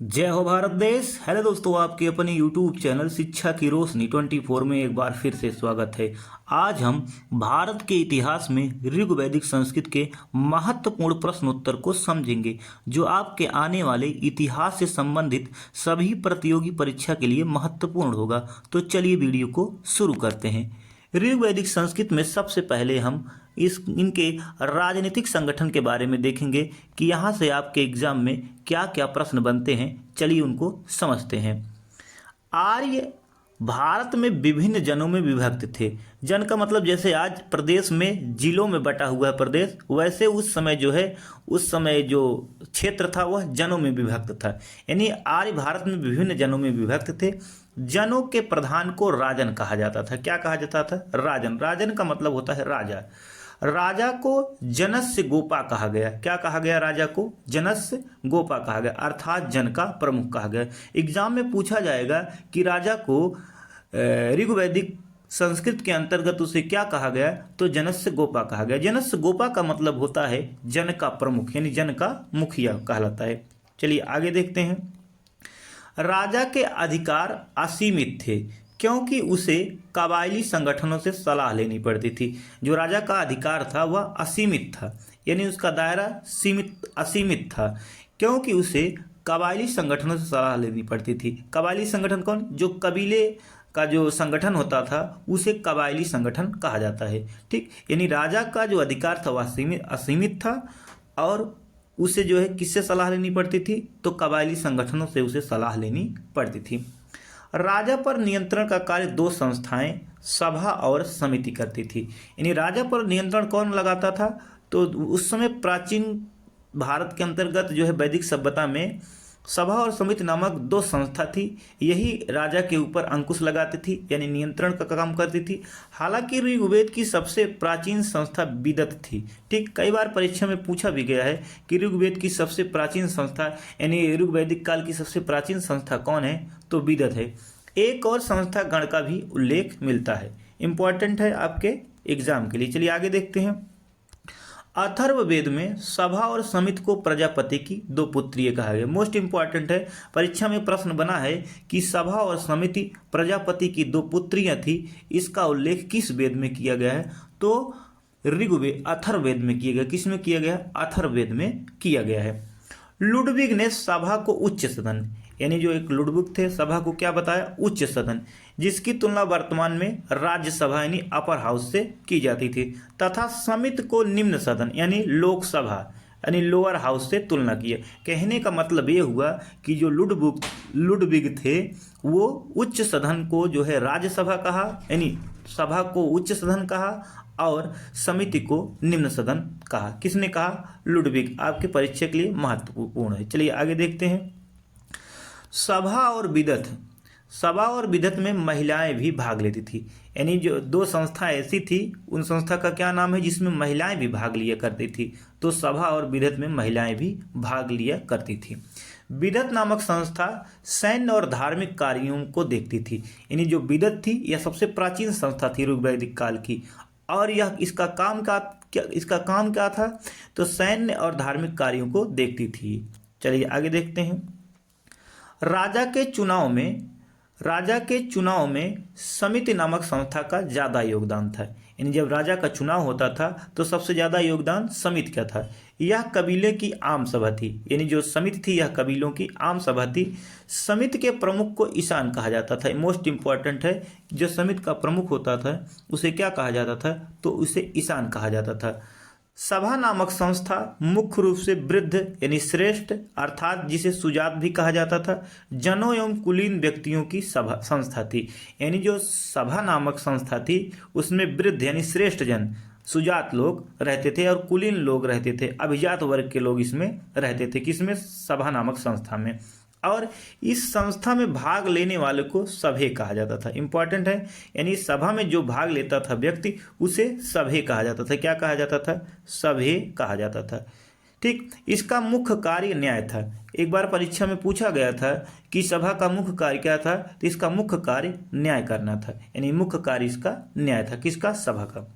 जय हो भारत देश। हेलो दोस्तों, आपके अपने यूट्यूब चैनल शिक्षा की रोशनी 24 में एक बार फिर से स्वागत है। आज हम भारत के इतिहास में ऋग्वैदिक संस्कृत के महत्वपूर्ण प्रश्नोत्तर को समझेंगे, जो आपके आने वाले इतिहास से संबंधित सभी प्रतियोगी परीक्षा के लिए महत्वपूर्ण होगा। तो चलिए वीडियो को शुरू करते हैं। ऋग्वैदिक संस्कृत में सबसे पहले हम इनके राजनीतिक संगठन के बारे में देखेंगे कि यहाँ से आपके एग्जाम में क्या क्या प्रश्न बनते हैं। चलिए उनको समझते हैं। आर्य भारत में विभिन्न जनों में विभक्त थे। जन का मतलब जैसे आज प्रदेश में जिलों में बटा हुआ है प्रदेश, वैसे उस समय जो क्षेत्र था वह जनों में विभक्त था। यानी आर्य भारत में विभिन्न जनों में विभक्त थे। जनों के प्रधान को राजन कहा जाता था। क्या कहा जाता था? राजन। राजन का मतलब होता है राजा। राजा को जनस्य गोपा कहा गया। क्या कहा गया? राजा को जनस्य गोपा कहा गया, अर्थात जन का प्रमुख कहा गया। एग्जाम में पूछा जाएगा कि राजा को ऋग्वैदिक संस्कृत के अंतर्गत उसे क्या कहा गया, तो जनस्य गोपा कहा गया। जनस्य गोपा का मतलब होता है जन का प्रमुख, यानी जन का मुखिया कहलाता है। चलिए आगे देखते हैं। राजा के अधिकार असीमित थे क्योंकि उसे कबायली संगठनों से सलाह लेनी पड़ती थी। जो राजा का अधिकार था वह असीमित था, यानी उसका दायरा असीमित था, क्योंकि उसे कबायली संगठनों से सलाह लेनी पड़ती थी। कबायली संगठन कौन? जो कबीले का जो संगठन होता था उसे कबायली संगठन कहा जाता है। ठीक, यानी राजा का जो अधिकार था वह असीमित था और उसे जो है किससे सलाह लेनी पड़ती थी, तो कबायली संगठनों से उसे सलाह लेनी पड़ती थी। राजा पर नियंत्रण का कार्य दो संस्थाएं, सभा और समिति करती थी। यानी राजा पर नियंत्रण कौन लगाता था, तो उस समय प्राचीन भारत के अंतर्गत जो है वैदिक सभ्यता में सभा और समिति नामक दो संस्था थी। यही राजा के ऊपर अंकुश लगाती थी, यानी नियंत्रण का काम करती थी। हालांकि ऋग्वेद की सबसे प्राचीन संस्था विदत थी। ठीक, कई बार परीक्षा में पूछा भी गया है कि ऋग्वेद की सबसे प्राचीन संस्था, यानी ऋग्वैदिक काल की सबसे प्राचीन संस्था कौन है, तो विदत है। एक और संस्था गण का भी उल्लेख मिलता है। इंपॉर्टेंट है आपके एग्जाम के लिए। चलिए आगे देखते हैं। अथर्ववेद में सभा और समिति को प्रजापति की दो पुत्रियां कहा गया। मोस्ट इंपॉर्टेंट है, परीक्षा में प्रश्न बना है कि सभा और समिति प्रजापति की दो पुत्रियां थी। इसका उल्लेख किस वेद में किया गया है, तो ऋग्वेद अथर्ववेद में किया गया। किस में किया गया? अथर्ववेद में किया गया है। लुडविग ने सभा को उच्च सदन, यानी जो एक लुडविग थे, सभा को क्या बताया? उच्च सदन, जिसकी तुलना वर्तमान में राज्यसभा यानी अपर हाउस से की जाती थी, तथा समिति को निम्न सदन यानी लोकसभा यानी लोअर हाउस से तुलना किया। कहने का मतलब ये हुआ कि जो लुडविग थे वो उच्च सदन को जो है राज्यसभा कहा, यानी सभा को उच्च सदन कहा और समिति को निम्न सदन कहा। किसने कहा? लुडविग। आपके परीक्षा के लिए महत्वपूर्ण है। चलिए आगे देखते हैं। सभा और विदत में महिलाएं भी भाग लेती थी। यानी जो दो संस्था ऐसी थी, उन संस्था का क्या नाम है जिसमें महिलाएं भी भाग लिया करती थी, तो सभा और विदत में महिलाएं भी भाग लिया करती थी। विदत नामक संस्था सैन्य और धार्मिक कार्यों को देखती थी। यानी जो विदत थी यह सबसे प्राचीन संस्था थी ऋग्वैदिक काल की, और यह इसका काम क्या था, तो सैन्य और धार्मिक कार्यों को देखती थी। चलिए आगे देखते हैं। राजा के चुनाव में समिति नामक संस्था का ज्यादा योगदान था। यानी जब राजा का चुनाव होता था तो सबसे ज्यादा योगदान समिति का था। यह कबीले की आम सभा थी, यानी जो समिति थी यह कबीलों की आम सभा थी। समिति के प्रमुख को ईशान कहा जाता था। मोस्ट इंपॉर्टेंट है, जो समिति का प्रमुख होता था उसे क्या कहा जाता था, तो उसे ईशान कहा जाता था। सभा नामक संस्था मुख्य रूप से वृद्ध यानी श्रेष्ठ, अर्थात जिसे सुजात भी कहा जाता था, जनों एवं कुलीन व्यक्तियों की सभा संस्था थी। यानी जो सभा नामक संस्था थी उसमें वृद्ध यानी श्रेष्ठ जन, सुजात लोग रहते थे और कुलीन लोग रहते थे, अभिजात वर्ग के लोग इसमें रहते थे। किसमें? सभा नामक संस्था में। और इस संस्था में भाग लेने वाले को सभे कहा जाता था। इंपॉर्टेंट है, यानी सभा में जो भाग लेता था व्यक्ति उसे सभे कहा जाता था। क्या कहा जाता था? सभे कहा जाता था। ठीक, इसका मुख्य कार्य न्याय था। एक बार परीक्षा में पूछा गया था कि सभा का मुख्य कार्य क्या था, तो इसका मुख्य कार्य न्याय करना था। यानी मुख्य कार्य इसका न्याय था। किसका? सभा का।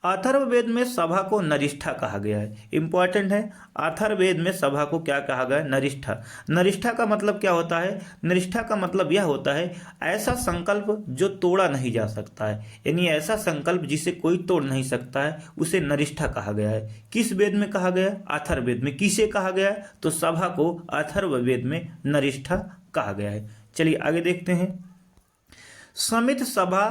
अथर्ववेद में सभा को नरिष्ठा कहा गया है। इंपॉर्टेंट है, अथर्ववेद में सभा को क्या कहा गया है? नरिष्ठा। नरिष्ठा का मतलब क्या होता है? नरिष्ठा का मतलब यह होता है ऐसा संकल्प जो तोड़ा नहीं जा सकता है, यानी ऐसा संकल्प जिसे कोई तोड़ नहीं सकता है, उसे नरिष्ठा कहा गया है। किस वेद में कहा गया? अथर्ववेद में। किसे कहा गया? तो सभा को अथर्ववेद में नरिष्ठा कहा गया है। चलिए आगे देखते हैं। समिति, सभा,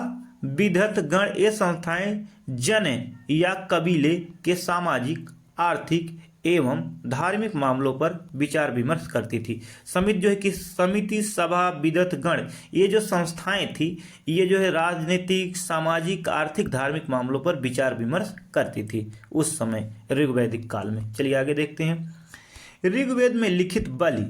विधत गण ये संस्थाएं जन या कबीले के सामाजिक, आर्थिक एवं धार्मिक मामलों पर विचार विमर्श करती थी। समिति जो है कि समिति, सभा, विधत गण ये जो संस्थाएं थी, ये जो है राजनीतिक, सामाजिक, आर्थिक, धार्मिक मामलों पर विचार विमर्श करती थी उस समय ऋग्वैदिक काल में। चलिए आगे देखते हैं। ऋग्वेद में लिखित बलि,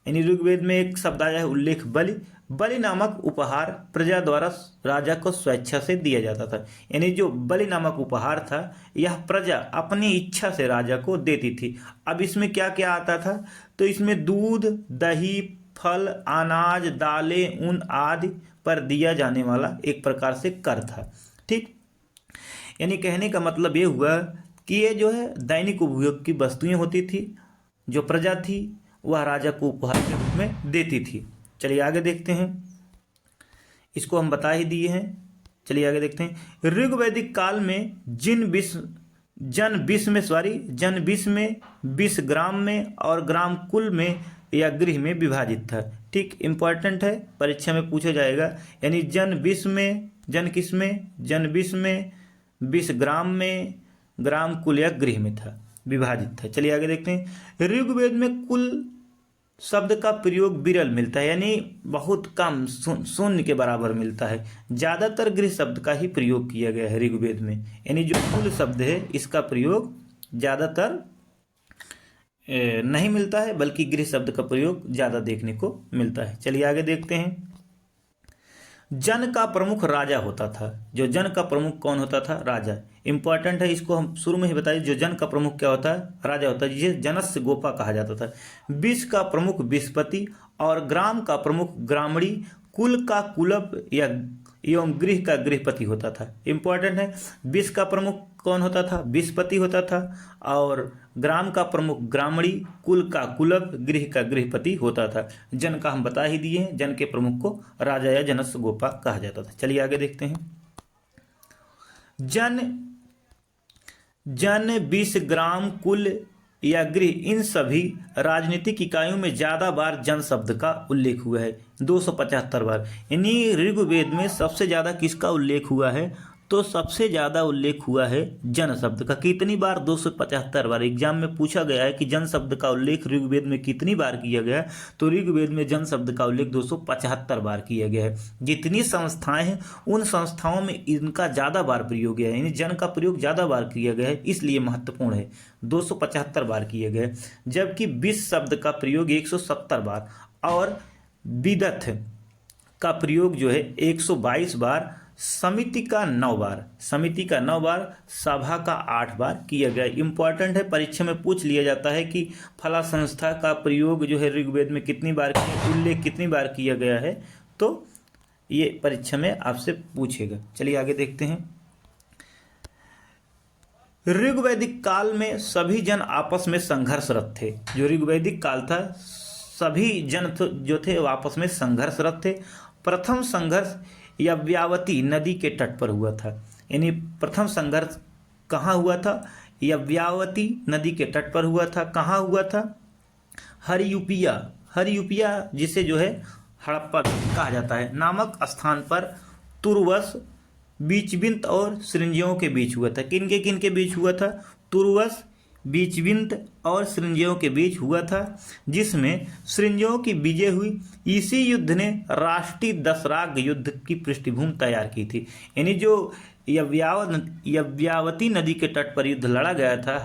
यानी ऋग्वेद में एक शब्द आया है उल्लेख बलि। बलि नामक उपहार प्रजा द्वारा राजा को स्वेच्छा से दिया जाता था, यानी जो बलि नामक उपहार था यह प्रजा अपनी इच्छा से राजा को देती थी। अब इसमें क्या क्या आता था? तो इसमें दूध, दही, फल, अनाज, दालें, ऊन आदि पर दिया जाने वाला एक प्रकार से कर था। ठीक, यानी कहने का मतलब ये हुआ कि ये जो है दैनिक उपयोग की वस्तुएं होती थी, जो प्रजा थी वह राजा को उपहार के रूप में देती थी। चलिए आगे देखते हैं, इसको हम बता ही दिए हैं। चलिए आगे देखते हैं। ऋग्वैदिक काल में जन 20 में, 20 ग्राम में और ग्राम कुल में या गृह में विभाजित था। ठीक, इंपॉर्टेंट है, परीक्षा में पूछा जाएगा। यानी जन 20 में, जन किस में? जन 20 में, 20 ग्राम में, ग्राम कुल या गृह में था, विभाजित था। चलिए आगे देखते हैं। ऋग्वेद में कुल शब्द का प्रयोग विरल मिलता है, यानी बहुत कम, शून्य के बराबर मिलता है। ज़्यादातर गृह शब्द का ही प्रयोग किया गया है ऋग्वेद में, यानी जो कुल शब्द है इसका प्रयोग ज़्यादातर नहीं मिलता है, बल्कि गृह शब्द का प्रयोग ज़्यादा देखने को मिलता है। चलिए आगे देखते हैं। जन का प्रमुख राजा होता था। जो जन का प्रमुख कौन होता था? राजा। इंपॉर्टेंट है, इसको हम शुरू में ही बताइए। जो जन का प्रमुख क्या होता है? राजा होता है, जिसे जनस्य गोपा कहा जाता था। विष का प्रमुख विषपति और ग्राम का प्रमुख ग्रामणी, कुल का कुलप या एवं गृह का गृहपति होता था। इंपॉर्टेंट है, विष का प्रमुख कौन होता था? विषपति होता था, और ग्राम का प्रमुख ग्रामणी, कुल का कुलप, गृह का गृहपति होता था। जन का हम बता ही दिए हैं, जन के प्रमुख को राजा या जनस्य गोपा कहा जाता था। चलिए आगे देखते हैं। जन 20 ग्राम, कुल या गृह, इन सभी राजनीतिक इकाइयों में ज्यादा बार जन शब्द का उल्लेख हुआ है, 275 बार। यानी ऋग्वेद में सबसे ज्यादा किसका उल्लेख हुआ है? तो सबसे ज्यादा उल्लेख हुआ है जन शब्द का। कितनी बार? 275 बार। एग्जाम में पूछा गया है कि जन शब्द का उल्लेख ऋग्वेद में कितनी बार किया गया है, तो ऋग्वेद में जन शब्द का उल्लेख 275 बार किया गया है। जितनी संस्थाएं हैं उन संस्थाओं में इनका ज्यादा बार प्रयोग किया है, यानी जन का प्रयोग ज्यादा बार किया गया है, इसलिए महत्वपूर्ण है। 275 बार किया गया है, जबकि विष शब्द का प्रयोग 170 बार और विदथ का प्रयोग जो है 122 बार, समिति का 9 बार, समिति का 9 बार, सभा का 8 बार किया गया। इंपॉर्टेंट है, परीक्षा में पूछ लिया जाता है कि फला संस्था का प्रयोग जो है ऋग्वेद में कितनी बार किया, उल्लेख कितनी बार किया गया है, तो ये परीक्षा में आपसे पूछेगा। चलिए आगे देखते हैं। ऋग्वैदिक काल में सभी जन आपस में संघर्षरत थे। जो ऋग्वैदिक काल था, सभी जन जो थे वो आपस में संघर्षरत थे। प्रथम संघर्ष यव्यावती नदी के तट पर हुआ था, यानी प्रथम संघर्ष कहाँ हुआ था? यव्यावती नदी के तट पर हुआ था। कहाँ हुआ था? हरियुपिया, हरियुपिया जिसे जो है हड़प्पा कहा जाता है, नामक स्थान पर तुर्वस, बीचबिंत और सृंजियों के बीच हुआ था। किन के बीच हुआ था? तुर्वस, बीचबिंत और सृंजियों के बीच हुआ था, जिसमें सृंजियों की विजय हुई। इसी युद्ध ने राष्ट्रीय दशराग युद्ध की पृष्ठभूमि तैयार की थी। यानी जो यव्यावती नदी के तट पर युद्ध लड़ा गया था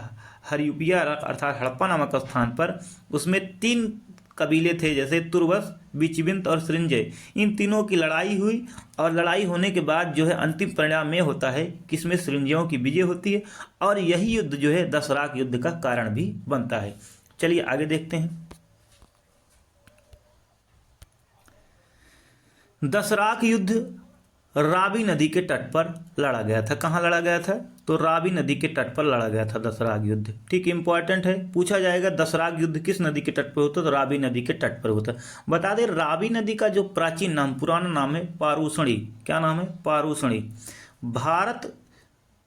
हरियुपिया अर्थात हड़प्पा नामक स्थान पर, उसमें 3 कबीले थे, जैसे तुर्वस, बीचबिंत और सृंजय। इन तीनों की लड़ाई हुई और लड़ाई होने के बाद जो है अंतिम परिणाम में होता है किसमें सृंजयों की विजय होती है, और यही युद्ध जो है दशराग युद्ध का कारण भी बनता है। चलिए आगे देखते हैं। दशराग युद्ध रावी नदी के तट पर लड़ा गया था। कहाँ लड़ा गया था? तो रावी नदी के तट पर लड़ा गया था दसराग युद्ध। ठीक, इंपॉर्टेंट है, पूछा जाएगा दसराग युद्ध किस नदी के तट पर होता, तो रावी नदी के तट पर होता। बता दें रावी नदी का जो प्राचीन नाम, पुराना नाम है पारूषणी। क्या नाम है? पारूषणी।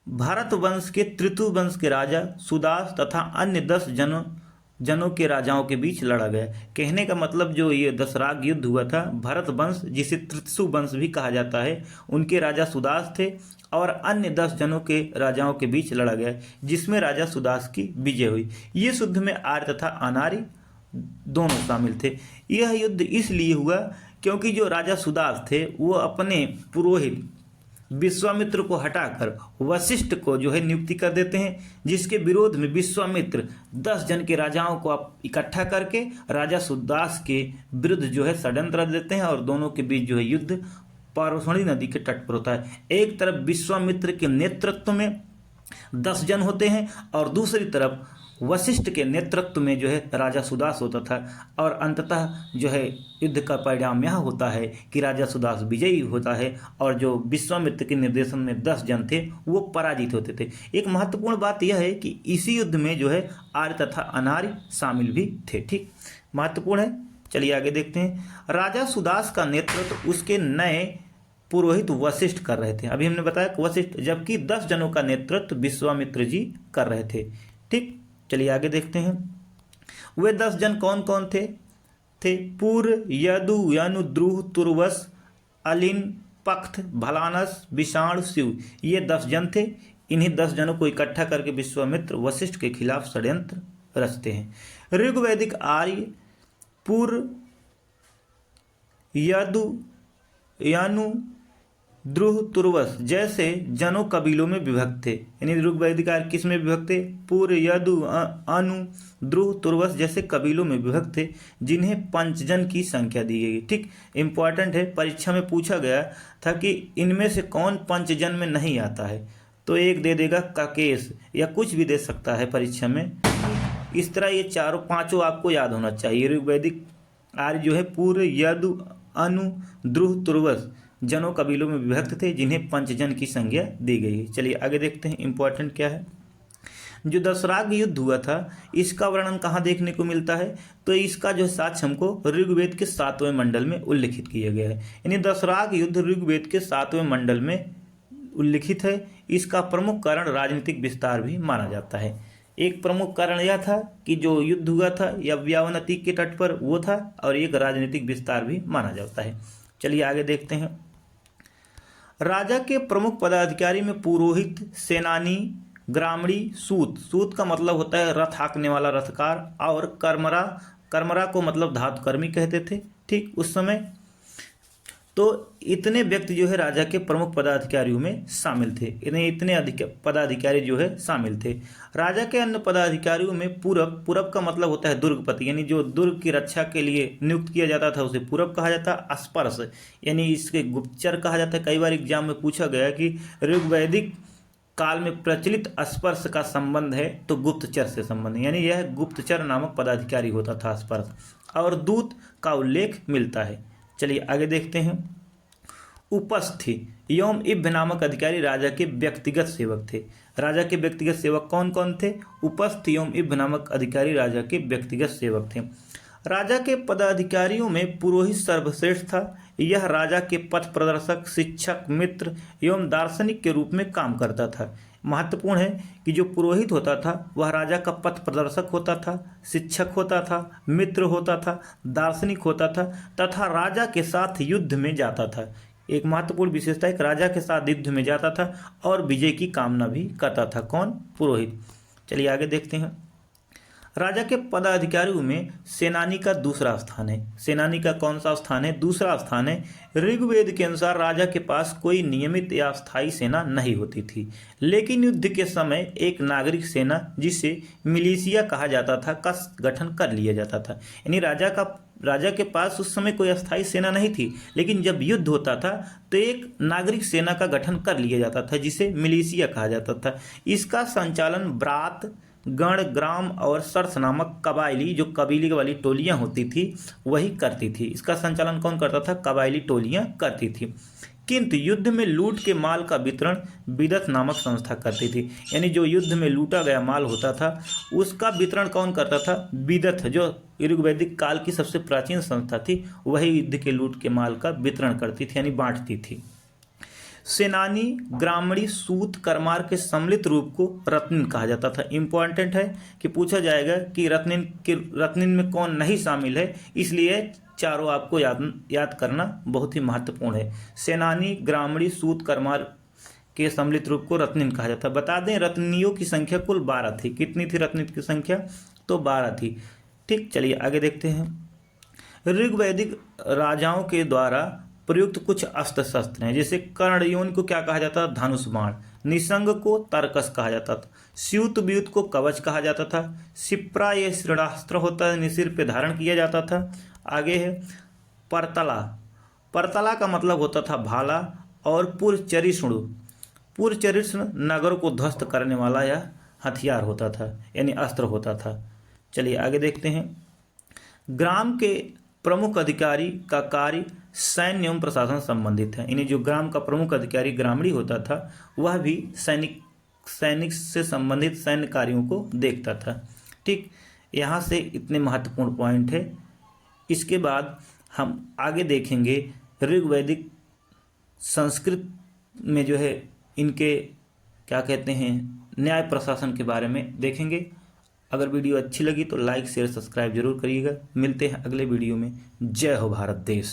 भारत वंश के तृतीय वंश के राजा सुदास तथा अन्य 10 जनों के राजाओं के बीच लड़ा गया। कहने का मतलब जो ये दसराग युद्ध हुआ था, भरत वंश जिसे तृतीय वंश भी कहा जाता है, उनके राजा सुदास थे और अन्य 10 जनों के राजाओं के बीच लड़ा गया, जिसमें राजा सुदास की विजय हुई। ये युद्ध में आर्य तथा अनार्य दोनों शामिल थे। यह युद्ध इसलिए हुआ क्योंकि जो राजा सुदास थे वो अपने पुरोहित विश्वामित्र को हटाकर वशिष्ठ को जो है नियुक्ति कर देते हैं, जिसके विरोध में विश्वामित्र 10 जन के राजाओं को इकट्ठा करके राजा सुदास के विरुद्ध जो है षड्यंत्र देते हैं और दोनों के बीच जो है युद्ध पारूषणी नदी के तट पर होता है। एक तरफ विश्वामित्र के नेतृत्व में 10 जन होते हैं और दूसरी तरफ वशिष्ठ के नेतृत्व में जो है राजा सुदास होता था, और अंततः जो है युद्ध का परिणाम यह होता है कि राजा सुदास विजयी होता है और जो विश्वामित्र के निर्देशन में 10 जन थे वो पराजित होते थे। एक महत्वपूर्ण बात यह है कि इसी युद्ध में जो है आर्य तथा अनार्य शामिल भी थे। ठीक, महत्वपूर्ण है। चलिए आगे देखते हैं। राजा सुदास का नेतृत्व उसके नए पुरोहित वशिष्ठ कर रहे थे। अभी हमने बताया वशिष्ठ, जबकि 10 जनों का नेतृत्व विश्वामित्र जी कर रहे थे। ठीक, चलिए आगे देखते हैं। वे 10 जन कौन कौन थे? पुर, यदु, यनु, द्रुह, तुर्वस, अलिन, पख्त, भलानस, विषाण, शिव, ये 10 जन थे। इन्हीं 10 जनों को इकट्ठा करके विश्वामित्र वशिष्ठ के खिलाफ षड्यंत्र रचते हैं। ऋग्वैदिक आर्य पुर, यदु, यनु, द्रुह, तुर्वस जैसे जनों कबीलों में विभक्त थे। यानी ऋग्वैदिक आर्य किस में विभक्त थे? पुर, यदु, अनु, द्रुह, तुर्वस जैसे कबीलों में विभक्त थे, जिन्हें पंचजन की संख्या दी गई। ठीक, इंपॉर्टेंट है, परीक्षा में पूछा गया था कि इनमें से कौन पंचजन में नहीं आता है, तो एक दे देगा काकेश या कुछ भी दे सकता है परीक्षा में। इस तरह ये चारों पांचों आपको याद होना चाहिए। ऋग्वैदिक आर्य जो है पुर, यदु, अनु, द्रुह, तुर्वस जनों कबीलों में विभक्त थे, जिन्हें पंचजन की संज्ञा दी गई है। चलिए आगे देखते हैं इंपॉर्टेंट क्या है। जो दसराग युद्ध हुआ था इसका वर्णन कहाँ देखने को मिलता है? तो इसका जो साक्ष्य हमको ऋग्वेद के 7वें मंडल में उल्लिखित किया गया है। यानी दसराग युद्ध ऋग्वेद के 7वें मंडल में उल्लिखित है। इसका प्रमुख कारण राजनीतिक विस्तार भी माना जाता है। एक प्रमुख कारण यह था कि जो युद्ध हुआ था यव्यावनती के तट पर वो था, और एक राजनीतिक विस्तार भी माना जाता है। चलिए आगे देखते हैं। राजा के प्रमुख पदाधिकारी में पुरोहित, सेनानी, ग्रामणी, सूत, सूत का मतलब होता है रथ हाँकने वाला रथकार, और कर्मरा, कर्मरा को मतलब धातुकर्मी कहते थे। ठीक, उस समय तो इतने व्यक्ति जो है राजा के प्रमुख पदाधिकारियों में शामिल थे। इतने पदाधिकारी जो है शामिल थे। राजा के अन्य पदाधिकारियों में पूरब, पूरब का मतलब होता है दुर्गपति, यानी जो दुर्ग की रक्षा के लिए नियुक्त किया जाता था उसे पूरब कहा जाता। अस्पर्श यानी इसके गुप्तचर कहा जाता है। कई बार एग्जाम में पूछा गया कि ऋग्वैदिक काल में प्रचलित स्पर्श का संबंध है तो गुप्तचर से संबंध है, यानी यह गुप्तचर नामक पदाधिकारी होता था स्पर्श। और दूत का उल्लेख मिलता है। चलिए आगे देखते हैं। उपस्थि एवं इभ्य नामक अधिकारी राजा के व्यक्तिगत सेवक थे। राजा के व्यक्तिगत सेवक कौन कौन थे? उपस्थ एवं इभ्य नामक अधिकारी राजा के व्यक्तिगत सेवक थे। राजा के पदाधिकारियों में पुरोहित सर्वश्रेष्ठ था। यह राजा के पथ प्रदर्शक, शिक्षक, मित्र एवं दार्शनिक के रूप में काम करता था। महत्वपूर्ण है कि जो पुरोहित होता था वह राजा का पथ प्रदर्शक होता था, शिक्षक होता था, मित्र होता था, दार्शनिक होता था तथा राजा के साथ युद्ध में जाता था। एक महत्वपूर्ण विशेषता है कि राजा के साथ युद्ध में जाता था और विजय की कामना भी करता था। कौन? पुरोहित। चलिए आगे देखते हैं। राजा के पदाधिकारियों में सेनानी का दूसरा स्थान है। सेनानी का कौन सा स्थान है? दूसरा स्थान है। ऋग्वेद के अनुसार राजा के पास कोई नियमित या स्थायी सेना नहीं होती थी, लेकिन युद्ध के समय एक नागरिक सेना जिसे मिलिशिया कहा जाता था का गठन कर लिया जाता था। यानी राजा के पास उस समय कोई अस्थायी सेना नहीं थी, लेकिन जब युद्ध होता था तो एक नागरिक सेना का गठन कर लिया जाता था जिसे मिलिशिया कहा जाता था। इसका संचालन ब्रात, गण, ग्राम और सरस नामक कबायली, जो कबीले वाली टोलियां होती थी वही करती थी। इसका संचालन कौन करता था? कबायली टोलियां करती थी। किंतु युद्ध में लूट के माल का वितरण विदथ नामक संस्था करती थी। यानी जो युद्ध में लूटा गया माल होता था उसका वितरण कौन करता था? विदथ, जो ऋग्वैदिक काल की सबसे प्राचीन संस्था थी, वही युद्ध के लूट के माल का वितरण करती थी यानी बांटती थी। सेनानी, ग्रामणी, सूत, करमार के सम्मिलित रूप को रत्निन कहा जाता था। इंपॉर्टेंट है कि पूछा जाएगा कि रत्निन में कौन नहीं शामिल है, इसलिए चारों आपको याद करना बहुत ही महत्वपूर्ण है। सेनानी, ग्रामणी, सूत, करमार के सम्मिलित रूप को रत्निन कहा जाता है। बता दें रत्नियों की संख्या कुल 12 थी। कितनी थी रत्निन की संख्या? तो 12 थी। ठीक, चलिए आगे देखते हैं। ऋग्वैदिक राजाओं के द्वारा प्रयुक्त कुछ अस्त्र शस्त्र हैं, जैसे कर्णयोन को क्या कहा जाता था? धनुष बाण। निसंग को तरकस कहा जाता था। स्यूत ब्यूत को कवच कहा जाता था। शिप्रा यह श्रेणास्त्र होता है, सिर पे धारण किया जाता था। आगे है परतला। परतला का मतलब होता था भाला। और पुरचरिष्णु, पुरचरिष्णु नगर को ध्वस्त करने वाला यह हथियार होता था यानी अस्त्र होता था। चलिए आगे देखते हैं। ग्राम के प्रमुख अधिकारी का कार्य सैन्य एवं प्रशासन संबंधित है। यानी जो ग्राम का प्रमुख अधिकारी ग्रामीण होता था वह भी सैनिक से संबंधित सैन्य कार्यों को देखता था। ठीक, यहाँ से इतने महत्वपूर्ण पॉइंट है। इसके बाद हम आगे देखेंगे ऋग्वैदिक संस्कृत में जो है इनके क्या कहते हैं न्याय प्रशासन के बारे में देखेंगे। अगर वीडियो अच्छी लगी तो लाइक शेयर सब्सक्राइब जरूर करिएगा। मिलते हैं अगले वीडियो में। जय हो भारत देश।